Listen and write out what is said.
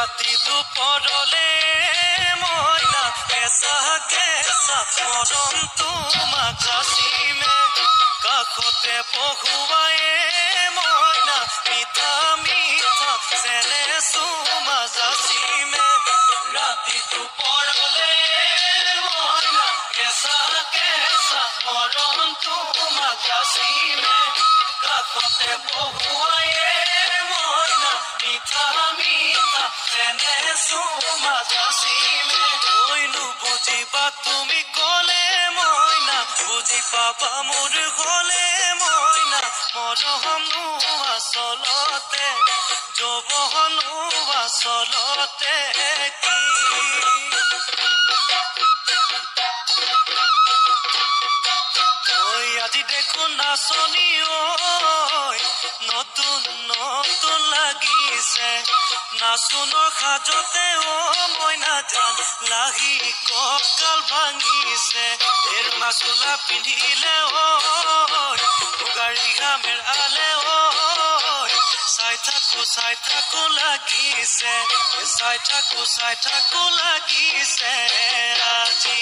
ৰাতি দুপৰলে মইনা কেঁচা কেঁচা মৰম তোমাক যাচিমে কাষতে বহুৱাই মইনা মিঠা মিঠা চেনে চুমা যাচিমে ৰাতি দুপৰলে মইনা কেঁচা কেঁচা মৰম তোমাক যাচিমে কাষতে বহুৱাই মইনা মিঠা মিঠা চেনে চুমা যাচিমে কৈনো বুজিবা তুমি ক'লে মইনা বুজি পাবা মোৰ গ'লে মইনা মৰমনো আচলতে যৌৱনো আচলতে কি আজি দেখোন নাচনি ঐ নতুন নতুন লাগিছে নাচোনৰ সাজতে মইনা জান লাগি কঁকাল ভাঙিছে মাচোলা পিন্ধিলে গাড়ী ঘামেৰ আলে চাই থাকো লাগিছে চাই থাকো লাগিছে আজি